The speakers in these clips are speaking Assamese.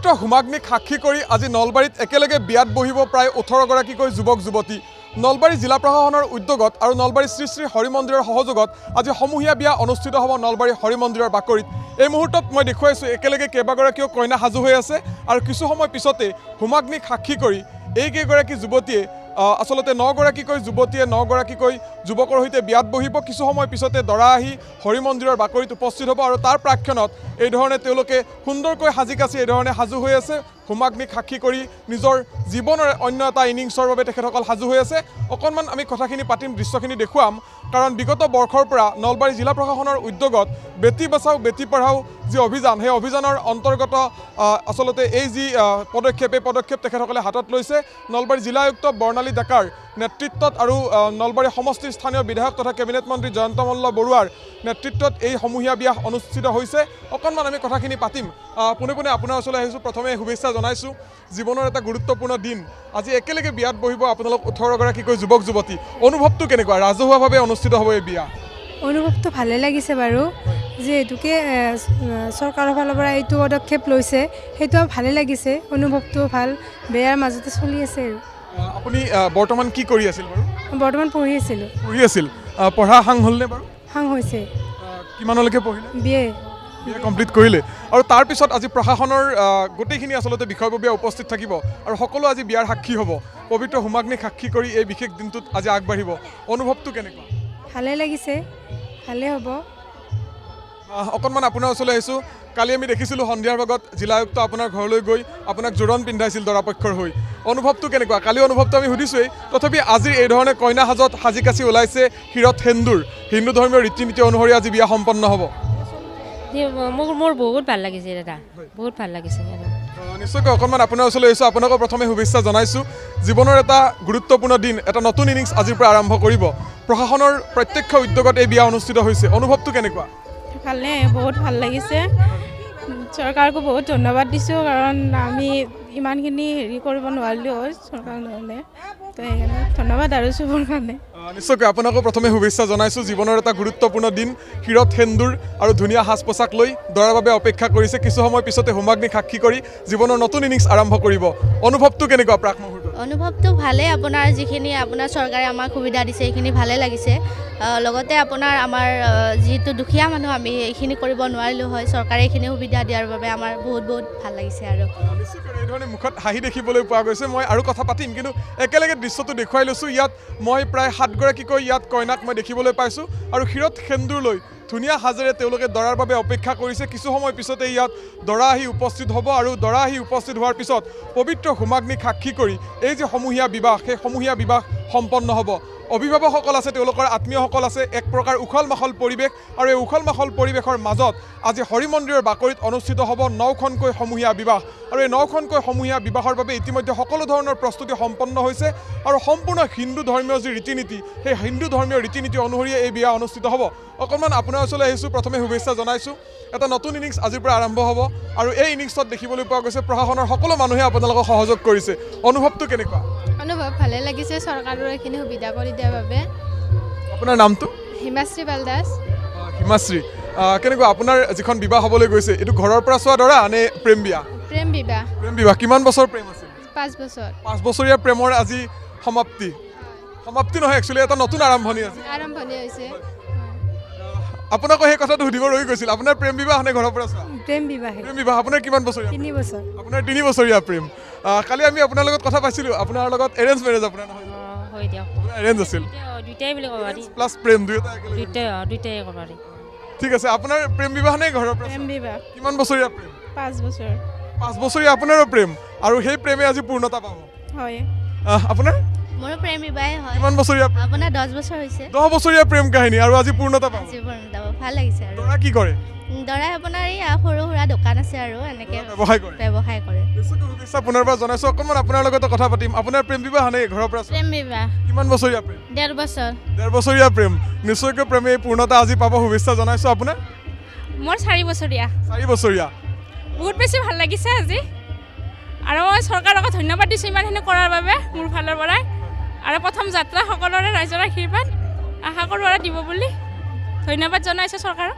পবিত্ৰ হোমাগ্নিক সাক্ষী কৰি আজি নলবাৰীত একেলগে বিয়াত বহিব প্ৰায় 18গৰাকীকৈ যুৱক যুৱতী। নলবাৰী জিলা প্ৰশাসনৰ উদ্যোগত আৰু নলবাৰী শ্ৰী শ্ৰী হৰি মন্দিৰৰ সহযোগত আজি সমূহীয়া বিয়া অনুষ্ঠিত হ'ব নলবাৰী হৰি মন্দিৰৰ বাকৰিত। এই মুহূৰ্তত মই দেখুৱাইছোঁ একেলগে কেইবাগৰাকীও কইনা সাজু হৈ আছে আৰু কিছু সময় পিছতে হোমাগ্নিক সাক্ষী কৰি এইকেইগৰাকী যুৱতীয়ে আচলতে 9গৰাকীকৈ যুৱতীয়ে 9গৰাকীকৈ যুৱকৰ সৈতে বিয়াত বহিব। কিছু সময় পিছতে দৰা আহি হৰি মন্দিৰৰ বাকৰিত উপস্থিত হ'ব আৰু তাৰ প্ৰাক্ষণত এইধৰণে তেওঁলোকে সুন্দৰকৈ সাজি কাচি এইধৰণে সাজু হৈ আছে। হোমাগ্নিক সাক্ষী কৰি নিজৰ জীৱনৰ অন্য এটা ইনিংছৰ বাবে তেখেতসকল সাজু হৈ আছে। অকণমান আমি কথাখিনি পাতিম, দৃশ্যখিনি দেখুৱাম, কাৰণ বিগত বৰ্ষৰ পৰা নলবাৰী জিলা প্ৰশাসনৰ উদ্যোগত বেটী বচাও বেটী পঢ়াও যি অভিযান, সেই অভিযানৰ অন্তৰ্গত আচলতে এই যি পদক্ষেপ, এই পদক্ষেপ তেখেতসকলে হাতত লৈছে। নলবাৰী জিলা আয়ুক্ত বৰ্ণালী ডেকাৰ নেতৃত্বত আৰু নলবাৰী সমষ্টিৰ স্থানীয় বিধায়ক তথা কেবিনেট মন্ত্ৰী জয়ন্ত মল্ল বৰুৱাৰ নেতৃত্বত এই সমূহীয়া বিয়া অনুষ্ঠিত হৈছে। অকণমান আমি কথাখিনি পাতিম। পোনে পোনে আপোনাৰ ওচৰলৈ আহিছোঁ। প্ৰথমে শুভেচ্ছা জনাইছোঁ। জীৱনৰ এটা গুৰুত্বপূৰ্ণ দিন, আজি একেলগে বিয়াত বহিব আপোনালোক 18গৰাকীকৈ যুৱক যুৱতী। অনুভৱটো কেনেকুৱা? ৰাজহুৱাভাৱে অনুষ্ঠিত হ'ব এই বিয়া। অনুভৱটো ভালে লাগিছে বাৰু, যিহেতুকে চৰকাৰৰ ফালৰ পৰা এইটো পদক্ষেপ লৈছে, সেইটো ভালে লাগিছে। অনুভৱটো ভাল, বেয়াৰ মাজতে চলি আছে আৰু। আপুনি বৰ্তমান কি কৰি আছিল বাৰু? বৰ্তমান পঢ়ি আছিলোঁ। পঢ়ি আছিল। পঢ়া সাং হ'লনে বাৰু? সাং হৈছে। কিমানলৈকে পঢ়িলে? বিয়ে কমপ্লিট কৰিলে। আৰু তাৰপিছত আজি প্ৰশাসনৰ গোটেইখিনি আচলতে বিষয়ববীয়া উপস্থিত থাকিব আৰু সকলো আজি বিয়াৰ সাক্ষী হ'ব। পবিত্ৰ হোমাগ্নিক সাক্ষী কৰি এই বিশেষ দিনটোত আজি আগবাঢ়িব। অনুভৱটো কেনেকুৱা? ভালে লাগিছে, ভালে হ'ব। অকণমান আপোনাৰ ওচৰলৈ আহিছোঁ। কালি আমি দেখিছিলোঁ সন্ধিয়াৰ ভাগত জিলা আয়ুক্ত আপোনাৰ ঘৰলৈ গৈ আপোনাক জোৰণ পিন্ধাইছিল দৰাপক্ষৰ হৈ। অনুভৱটো কেনেকুৱা? কালি অনুভৱটো আমি সুধিছোঁৱেই, তথাপি আজি এই ধৰণে কইনা সাজত সাজি কাচি ওলাইছে শিৰত সেন্দুৰ। হিন্দু ধৰ্মীয় ৰীতি নীতি অনুসৰি আজি বিয়া সম্পন্ন হ'ব। মোৰ বহুত ভাল লাগিছে দাদা, বহুত ভাল লাগিছে। নিশ্চয়কৈ অকণমান আপোনাৰ ওচৰলৈ আহিছোঁ। আপোনাকো প্ৰথমে শুভেচ্ছা জনাইছোঁ। জীৱনৰ এটা গুৰুত্বপূৰ্ণ দিন, এটা নতুন ইনিংছ আজিৰ পৰা আৰম্ভ কৰিব। প্ৰশাসনৰ প্ৰত্যক্ষ উদ্যোগত এই বিয়া অনুষ্ঠিত হৈছে। অনুভৱটো কেনেকুৱা? ভালে, বহুত ভাল লাগিছে। চৰকাৰকো বহুত ধন্যবাদ দিছোঁ, কাৰণ আমি ইমানখিনি হেৰি কৰিব নোৱাৰিলোঁ হয় চৰকাৰ নহ'লে, তো সেইকাৰণে ধন্যবাদ আৰু চবৰ কাৰণে। নিশ্চয়কৈ আপোনাকো প্ৰথমে শুভেচ্ছা জনাইছোঁ। জীৱনৰ এটা গুৰুত্বপূৰ্ণ দিন, শিৰত সেন্দুৰ আৰু ধুনীয়া সাজ পোছাক লৈ দৰাৰ বাবে অপেক্ষা কৰিছে। কিছু সময় পিছতে হোমাগ্নিক সাক্ষী কৰি জীৱনৰ নতুন ইনিংছ আৰম্ভ কৰিব। অনুভৱটো কেনেকুৱা প্ৰাক মুহূৰ্তত? অনুভৱটো ভালেই। আপোনাৰ যিখিনি আপোনাৰ চৰকাৰে আমাক সুবিধা দিছে সেইখিনি ভালে লাগিছে। লগতে আপোনাৰ আমাৰ যিটো দুখীয়া মানুহ, আমি এইখিনি কৰিব নোৱাৰিলোঁ হয়, চৰকাৰে এইখিনি সুবিধা দিয়াৰ বাবে আমাৰ বহুত বহুত ভাল লাগিছে। আৰু এইধৰণে মুখত হাঁহি দেখিবলৈ পোৱা গৈছে। মই আৰু কথা পাতিম, কিন্তু একেলগে দৃশ্যটো দেখুৱাই লৈছোঁ। ইয়াত মই প্ৰায় 7গৰাকীকৈ ইয়াত কইনাক মই দেখিবলৈ পাইছোঁ আৰু শিৰত সেন্দুৰ লৈ ধুনীয়া সাজেৰে তেওঁলোকে দৰাৰ বাবে অপেক্ষা কৰিছে। কিছু সময় পিছতে ইয়াত দৰা আহি উপস্থিত হ'ব আৰু দৰা আহি উপস্থিত হোৱাৰ পিছত পবিত্ৰ হোমাগ্নিক সাক্ষী কৰি এই যে সমূহীয়া বিবাহ, সেই সমূহীয়া বিবাহ সম্পন্ন হ'ব। অভিভাৱকসকল আছে, তেওঁলোকৰ আত্মীয়সকল আছে। এক প্ৰকাৰ উখল মাখল পৰিৱেশ, আৰু এই উখল মাখল পৰিৱেশৰ মাজত আজি হৰি মন্দিৰৰ বাকৰিত অনুষ্ঠিত হ'ব 9খনকৈ সমূহীয়া বিবাহ। আৰু এই 9খনকৈ সমূহীয়া বিবাহৰ বাবে ইতিমধ্যে সকলো ধৰণৰ প্ৰস্তুতি সম্পন্ন হৈছে আৰু সম্পূৰ্ণ হিন্দু ধৰ্মীয় যি ৰীতি নীতি, সেই হিন্দু ধৰ্মীয় ৰীতি নীতি অনুসৰিয়ে এই বিয়া অনুষ্ঠিত হ'ব। অকণমান আপোনাৰ ওচৰলৈ আহিছোঁ। প্ৰথমে শুভেচ্ছা জনাইছোঁ। এটা নতুন ইনিংছ আজিৰ পৰা আৰম্ভ হ'ব আৰু এই ইনিংছত দেখিবলৈ পোৱা গৈছে প্ৰশাসনৰ সকলো মানুহে আপোনালোকক সহযোগ কৰিছে। অনুভৱটো কেনেকুৱা? অনুভৱ ভালে লাগিছে, চৰকাৰৰ এইখিনি সুবিধা কৰি দিয়াৰ বাবে। আপোনাৰ নামটো? হিমাশ্ৰী পালদাস। হিমাশ্ৰী, কেনেকুৱা আপোনাৰ যিখন বিবাহ হ'বলৈ গৈছে, এইটো ঘৰৰ পৰা চোৱা দৰা নে প্ৰেম বিয়া? প্ৰেম বিবাহ। প্ৰেম বিবাহ। কিমান বছৰ প্ৰেম আছিল? 5 বছৰ। 5 বছৰীয়া প্ৰেমৰ আজি সমাপ্তি। সমাপ্তি নহয়, একচুৱেলি এটা নতুন আৰম্ভণি আছে। আৰম্ভণি হৈছে। আপোনাকো সেই কথাটো সুধিব ৰৈ গৈছিল। আপোনাৰ প্ৰেম বিবাহ নে ঘৰৰ পৰা চোৱা? প্ৰেম বিবাহে। প্ৰেম বিবাহ। আপোনাৰ কিমান বছৰীয়া? 3 বছৰ। আপোনাৰ 3 বছৰীয়া প্ৰেম। কালি আমি আপোনাৰ লগত কথা পাইছিলোঁ। আপোনাৰ লগত এৰেঞ্জ মেৰেজ আপোনাৰ নহয়? হয় দিয়ক, এৰেঞ্জ আছিল। দুইটাই বুলি ক'ব পাৰি। প্লাছ প্ৰেম দুয়োটা একেলগে। দুইটাই ক'ব পাৰি। ঠিক আছে। আপোনাৰ প্ৰেম বিবাহ নে ঘৰৰ পৰা? প্ৰেম বিবাহ। কিমান বছৰীয়া প্ৰেম? 5 বছৰ। 5 বছৰীয়া আপোনাৰো প্ৰেম, আৰু সেই প্ৰেমে আজি পূৰ্ণতা পাব। হয়। আপোনাৰ মোৰো প্ৰেম বিবাহে হয়। কিমান বছৰীয়া? আপোনাৰ 10 বছৰ হৈছে। 10 বছৰীয়া প্ৰেম কাহিনী, আৰু আজি পূৰ্ণতা পাব। ভাল লাগিছে। আৰু দৰা কি কৰে? দৰাই আপোনাৰ এই সৰু সুৰা দোকান আছে আৰু এনেকৈ ব্যৱসায় কৰে। ব্যৱসায় কৰে। শুভেচ্ছা পুনৰবাৰ জনাইছোঁ। অকণমান আপোনাৰ লগতে কথা পাতিম। আপোনাৰ প্ৰেম বিবাহ নে ঘৰৰ পৰা? প্ৰেম বিবাহ। কিমান বছৰীয়া প্ৰেম? 1.5 বছৰ। 1.5 বছৰীয়া প্ৰেম। নিশ্চয়কৈ প্ৰেমে পূৰ্ণতা আজি পাব। শুভেচ্ছা জনাইছোঁ। আপোনাৰ? মোৰ 4 বছৰীয়া। 4 বছৰীয়া। বহুত বেছি ভাল লাগিছে আজি, আৰু মই চৰকাৰক ধন্যবাদ দিছোঁ ইমানখিনি কৰাৰ বাবে মোৰ ফালৰ পৰাই। আৰু প্ৰথম যাত্ৰা সকলোৰে ৰাইজৰ আশীৰ্বাদ আশা কৰোঁ আৰু দিব বুলি ধন্যবাদ জনাইছোঁ চৰকাৰক।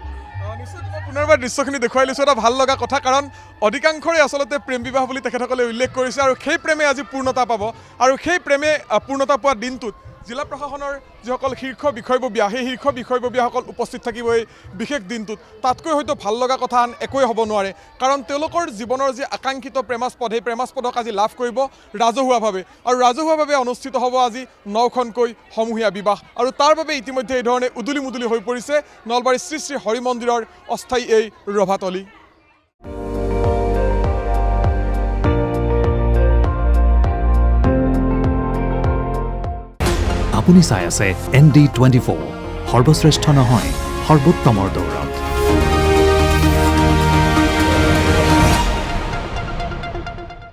নিশ্চয় পুনৰবাৰ দৃশ্যখিনি দেখুৱাই লৈছোঁ। এটা ভাল লগা কথা, কাৰণ অধিকাংশৰে আচলতে প্ৰেম বিবাহ বুলি তেখেতসকলে উল্লেখ কৰিছে আৰু সেই প্ৰেমে আজি পূৰ্ণতা পাব আৰু সেই প্ৰেমে পূৰ্ণতা পোৱা দিনটোত জিলা প্ৰশাসনৰ যিসকল শীৰ্ষ বিষয়ববীয়া সেই শীৰ্ষ বিষয়ববীয়াসকল উপস্থিত থাকিব এই বিশেষ দিনটোত তাতকৈ হয়তো ভাল লগা কথা আন একোৱেই হ'ব নোৱাৰে কাৰণ তেওঁলোকৰ জীৱনৰ যি আকাংক্ষিত প্ৰেমাস্পদ সেই প্ৰেমাস্পদক আজি লাভ কৰিব ৰাজহুৱাভাৱে আৰু ৰাজহুৱাভাৱে অনুষ্ঠিত হ'ব আজি 9খনকৈ সমূহীয়া বিবাহ আৰু তাৰ বাবে ইতিমধ্যে এই ধৰণে উদুলি মুদুলি হৈ পৰিছে নলবাৰীৰ শ্ৰী শ্ৰী হৰি মন্দিৰৰ অস্থায়ী এই ৰভাতলী আপুনি চাই আছে ND24 সৰ্বশ্ৰেষ্ঠ নহয় সৰ্বোত্তমৰ দৌৰ